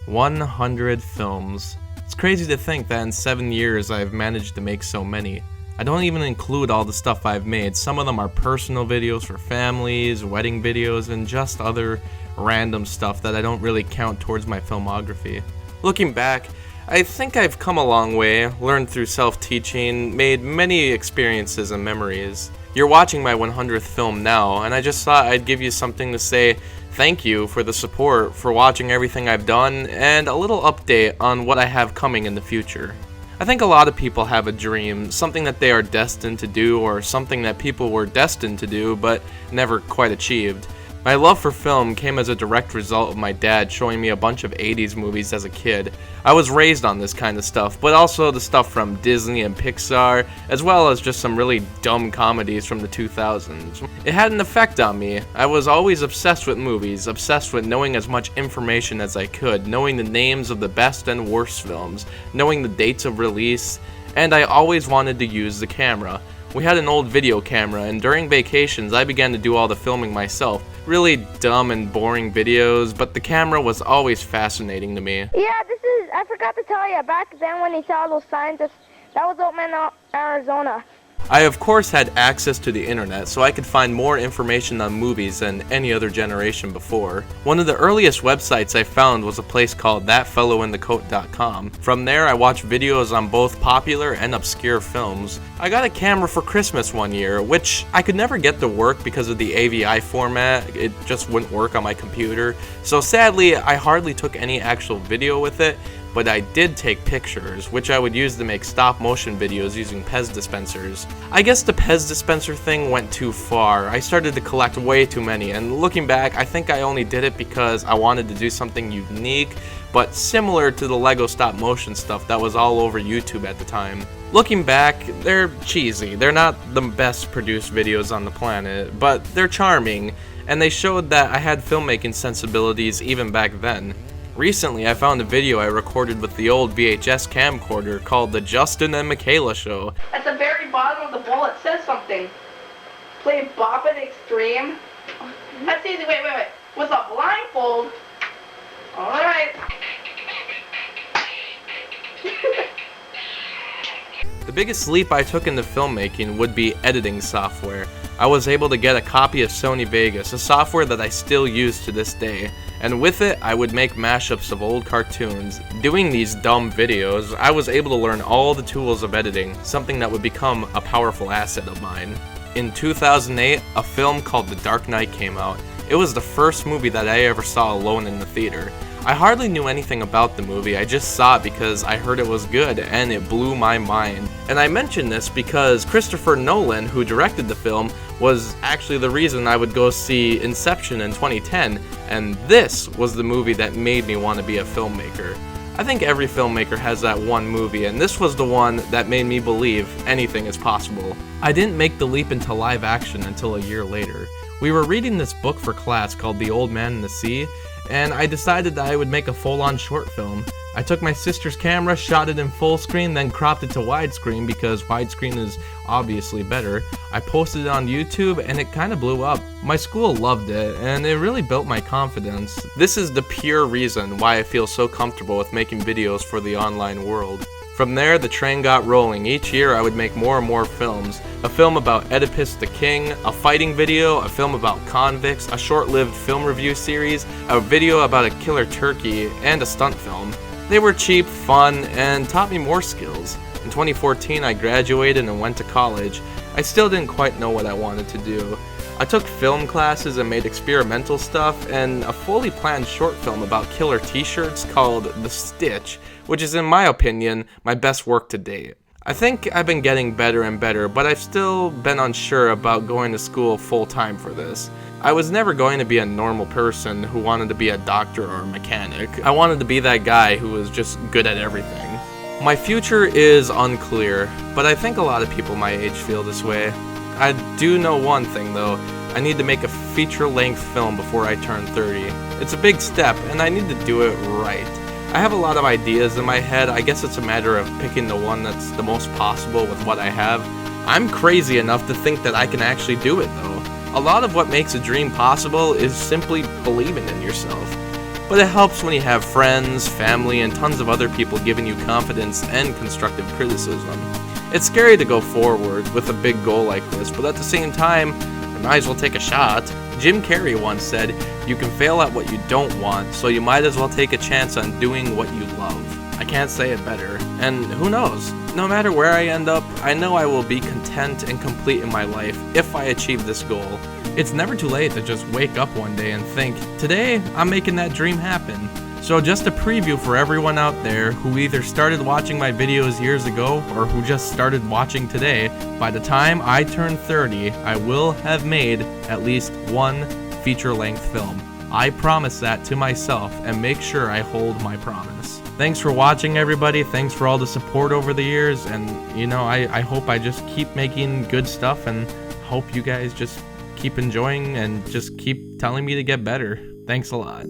100 films. It's crazy to think that in 7 years I've managed to make so many. I don't even include all the stuff I've made. Some of them are personal videos for families, wedding videos, and just other random stuff that I don't really count towards my filmography. Looking back, I think I've come a long way, learned through self-teaching, made many experiences and memories. You're watching my 100th film now, and I just thought I'd give you something to say thank you for the support, for watching everything I've done, and a little update on what I have coming in the future. I think a lot of people have a dream, something that they are destined to do, or something that people were destined to do but never quite achieved. My love for film came as a direct result of my dad showing me a bunch of 80s movies as a kid. I was raised on this kind of stuff, but also the stuff from Disney and Pixar, as well as just some really dumb comedies from the 2000s. It had an effect on me. I was always obsessed with movies, obsessed with knowing as much information as I could, knowing the names of the best and worst films, knowing the dates of release, and I always wanted to use the camera. We had an old video camera, and during vacations I began to do all the filming myself. Really dumb and boring videos, but the camera was always fascinating to me. Yeah, I forgot to tell you, back then when you saw those signs, that was Wilton, Arizona. I of course had access to the internet, so I could find more information on movies than any other generation before. One of the earliest websites I found was a place called thatfellowinthecoat.com. From there I watched videos on both popular and obscure films. I got a camera for Christmas one year, which I could never get to work because of the AVI format. It just wouldn't work on my computer. So sadly, I hardly took any actual video with it, but I did take pictures, which I would use to make stop motion videos using Pez dispensers. I guess the Pez dispenser thing went too far. I started to collect way too many, and looking back, I think I only did it because I wanted to do something unique, but similar to the Lego stop motion stuff that was all over YouTube at the time. Looking back, they're cheesy. They're not the best produced videos on the planet, but they're charming, and they showed that I had filmmaking sensibilities even back then. Recently, I found a video I recorded with the old VHS camcorder called The Justin and Michaela Show. At the very bottom of the bowl it says something. Play Bop It Extreme. That's easy, wait. With a blindfold. Alright. The biggest leap I took into filmmaking would be editing software. I was able to get a copy of Sony Vegas, a software that I still use to this day, and with it I would make mashups of old cartoons. Doing these dumb videos, I was able to learn all the tools of editing, something that would become a powerful asset of mine. In 2008, a film called The Dark Knight came out. It was the first movie that I ever saw alone in the theater. I hardly knew anything about the movie, I just saw it because I heard it was good, and it blew my mind. And I mention this because Christopher Nolan, who directed the film, was actually the reason I would go see Inception in 2010, and this was the movie that made me want to be a filmmaker. I think every filmmaker has that one movie, and this was the one that made me believe anything is possible. I didn't make the leap into live action until a year later. We were reading this book for class called The Old Man and the Sea, and I decided that I would make a full-on short film. I took my sister's camera, shot it in full screen, then cropped it to widescreen because widescreen is obviously better. I posted it on YouTube and it kinda blew up. My school loved it and it really built my confidence. This is the pure reason why I feel so comfortable with making videos for the online world. From there, the train got rolling. Each year I would make more and more films. A film about Oedipus the King, a fighting video, a film about convicts, a short-lived film review series, a video about a killer turkey, and a stunt film. They were cheap, fun, and taught me more skills. In 2014 I graduated and went to college. I still didn't quite know what I wanted to do. I took film classes and made experimental stuff, and a fully planned short film about killer t-shirts called The Stitch, which is in my opinion, my best work to date. I think I've been getting better and better, but I've still been unsure about going to school full-time for this. I was never going to be a normal person who wanted to be a doctor or a mechanic. I wanted to be that guy who was just good at everything. My future is unclear, but I think a lot of people my age feel this way. I do know one thing though, I need to make a feature-length film before I turn 30. It's a big step, and I need to do it right. I have a lot of ideas in my head. I guess it's a matter of picking the one that's the most possible with what I have. I'm crazy enough to think that I can actually do it though. A lot of what makes a dream possible is simply believing in yourself. but it helps when you have friends, family, and tons of other people giving you confidence and constructive criticism. It's scary to go forward with a big goal like this, but at the same time, I might as well take a shot. Jim Carrey once said, "You can fail at what you don't want, so you might as well take a chance on doing what you love." I can't say it better. And who knows? No matter where I end up, I know I will be content and complete in my life if I achieve this goal. It's never too late to just wake up one day and think, today I'm making that dream happen. So just a preview for everyone out there who either started watching my videos years ago or who just started watching today, by the time I turn 30, I will have made at least one feature-length film. I promise that to myself and make sure I hold my promise. Thanks for watching, everybody. Thanks for all the support over the years, and I hope I just keep making good stuff, and hope you guys just keep enjoying and just keep telling me to get better. Thanks a lot.